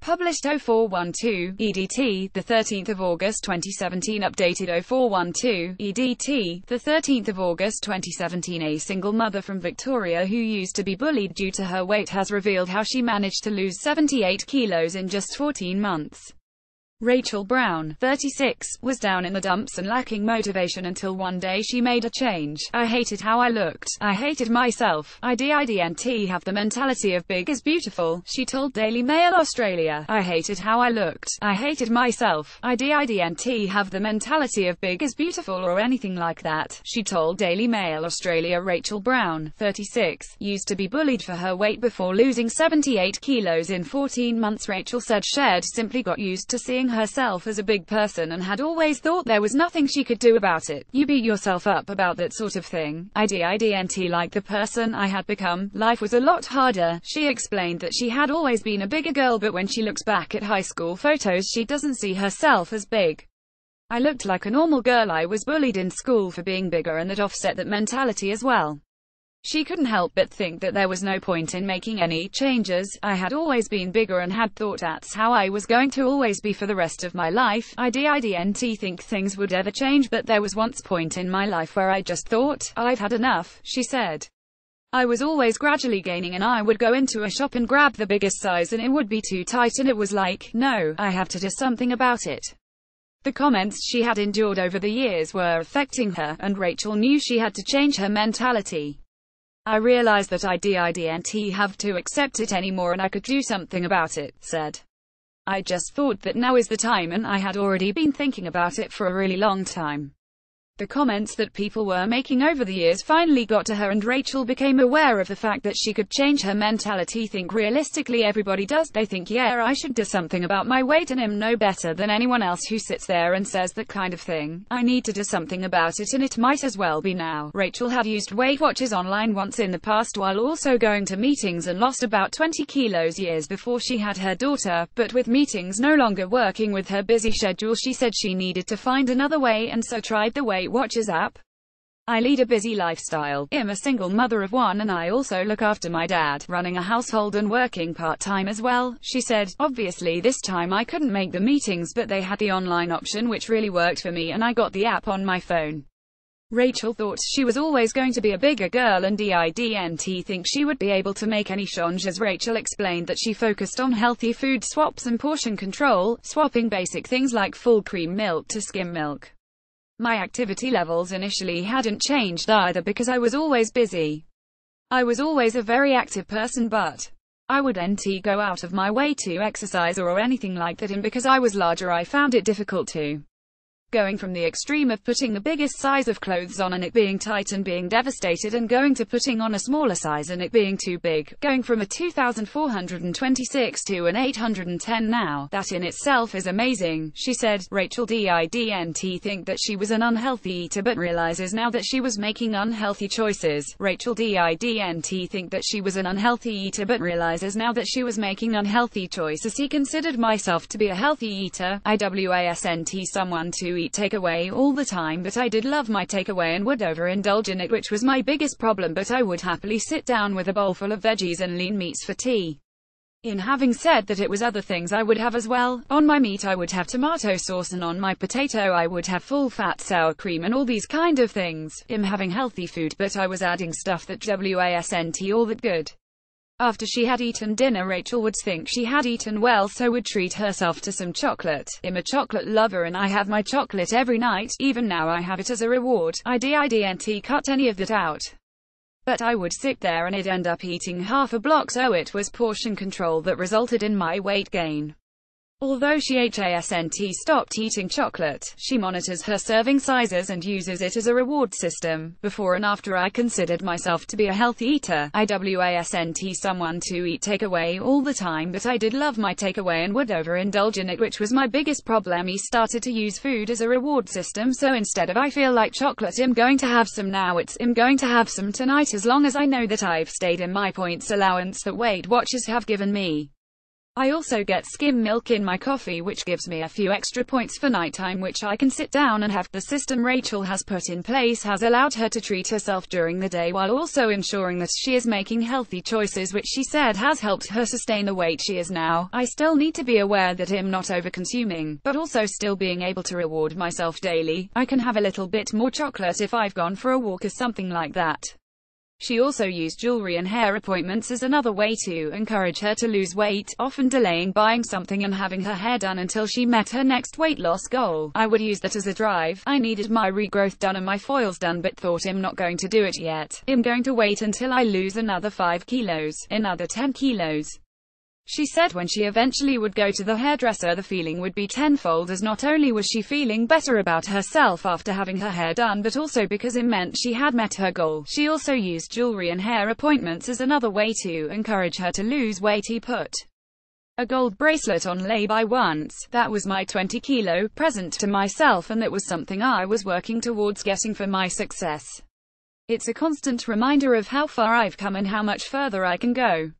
Published 0412, EDT, 13 August 2017. Updated 0412, EDT, 13 August 2017. A single mother from Victoria who used to be bullied due to her weight has revealed how she managed to lose 78 kilos in just 14 months. Rachel Brown, 36, was down in the dumps and lacking motivation until one day she made a change. I hated how I looked. I hated myself. I didn't have the mentality of big is beautiful, she told Daily Mail Australia. I hated how I looked. I hated myself. I didn't have the mentality of big is beautiful or anything like that, she told Daily Mail Australia. Rachel Brown, 36, used to be bullied for her weight before losing 78 kilos in 14 months. Rachel said she'd simply got used to seeing herself as a big person and had always thought there was nothing she could do about it. You beat yourself up about that sort of thing. I didn't like the person I had become. Life was a lot harder. She explained that she had always been a bigger girl, but when she looks back at high school photos she doesn't see herself as big. I looked like a normal girl. I was bullied in school for being bigger and that offset that mentality as well. She couldn't help but think that there was no point in making any changes. I had always been bigger and had thought that's how I was going to always be for the rest of my life. I didn't think things would ever change, but there was once a point in my life where I just thought, I've had enough, she said. I was always gradually gaining and I would go into a shop and grab the biggest size and it would be too tight and it was like, no, I have to do something about it. The comments she had endured over the years were affecting her, and Rachel knew she had to change her mentality. I realized that I didn't have to accept it anymore and I could do something about it, said. I just thought that now is the time and I had already been thinking about it for a really long time. The comments that people were making over the years finally got to her and Rachel became aware of the fact that she could change her mentality. Think realistically, everybody does. They think, yeah, I should do something about my weight and I'm no better than anyone else who sits there and says that kind of thing. I need to do something about it and it might as well be now. Rachel had used Weight Watchers online once in the past while also going to meetings and lost about 20 kilos years before she had her daughter, but with meetings no longer working with her busy schedule she said she needed to find another way and so tried the Weight Watchers app. I lead a busy lifestyle. I'm a single mother of one and I also look after my dad, running a household and working part-time as well, she said. Obviously this time I couldn't make the meetings but they had the online option which really worked for me and I got the app on my phone. Rachel thought she was always going to be a bigger girl and didn't think she would be able to make any change. As Rachel explained that she focused on healthy food swaps and portion control, swapping basic things like full cream milk to skim milk. My activity levels initially hadn't changed either because I was always busy. I was always a very active person but I wouldn't go out of my way to exercise or anything like that, and because I was larger I found it difficult to. Going from the extreme of putting the biggest size of clothes on and it being tight and being devastated and going to putting on a smaller size and it being too big, going from a 2,426 to an 810 now, that in itself is amazing, she said. Rachel didn't think that she was an unhealthy eater but realizes now that she was making unhealthy choices. Rachel didn't think that she was an unhealthy eater but realizes now that she was making unhealthy choices. He considered myself to be a healthy eater. I wasn't someone to eat takeaway all the time, but I did love my takeaway and would overindulge in it, which was my biggest problem, but I would happily sit down with a bowl full of veggies and lean meats for tea. In having said that, it was other things I would have as well. On my meat I would have tomato sauce and on my potato I would have full fat sour cream and all these kind of things. I'm having healthy food but I was adding stuff that wasn't all that good. After she had eaten dinner Rachel would think she had eaten well so would treat herself to some chocolate. I'm a chocolate lover and I have my chocolate every night. Even now I have it as a reward. I didn't cut any of that out. But I would sit there and I'd end up eating half a block, so it was portion control that resulted in my weight gain. Although she hasn't stopped eating chocolate, she monitors her serving sizes and uses it as a reward system. Before and after I considered myself to be a healthy eater. I wasn't someone to eat takeaway all the time, but I did love my takeaway and would overindulge in it, which was my biggest problem. I started to use food as a reward system, so instead of I feel like chocolate I'm going to have some now, it's I'm going to have some tonight, as long as I know that I've stayed in my points allowance that Weight Watchers have given me. I also get skim milk in my coffee, which gives me a few extra points for nighttime, which I can sit down and have. The system Rachel has put in place has allowed her to treat herself during the day while also ensuring that she is making healthy choices, which she said has helped her sustain the weight she is now. I still need to be aware that I'm not over-consuming, but also still being able to reward myself daily. I can have a little bit more chocolate if I've gone for a walk or something like that. She also used jewelry and hair appointments as another way to encourage her to lose weight, often delaying buying something and having her hair done until she met her next weight loss goal. I would use that as a drive. I needed my regrowth done and my foils done, but thought I'm not going to do it yet. I'm going to wait until I lose another 5 kilos, another 10 kilos. She said when she eventually would go to the hairdresser, the feeling would be tenfold, as not only was she feeling better about herself after having her hair done, but also because it meant she had met her goal. She also used jewelry and hair appointments as another way to encourage her to lose weight. He put a gold bracelet on lay-by once. That was my 20-kilo present to myself, and that was something I was working towards getting for my success. It's a constant reminder of how far I've come and how much further I can go.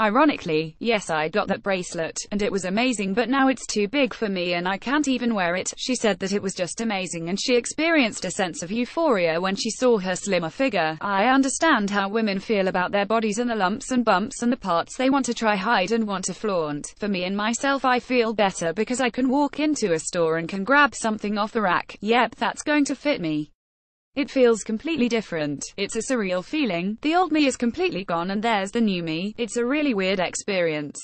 Ironically, yes, I got that bracelet, and it was amazing, but now it's too big for me and I can't even wear it. She said that it was just amazing and she experienced a sense of euphoria when she saw her slimmer figure. I understand how women feel about their bodies and the lumps and bumps and the parts they want to try hide and want to flaunt. For me and myself, I feel better because I can walk into a store and can grab something off the rack. Yep, that's going to fit me. It feels completely different. It's a surreal feeling. The old me is completely gone and there's the new me. It's a really weird experience.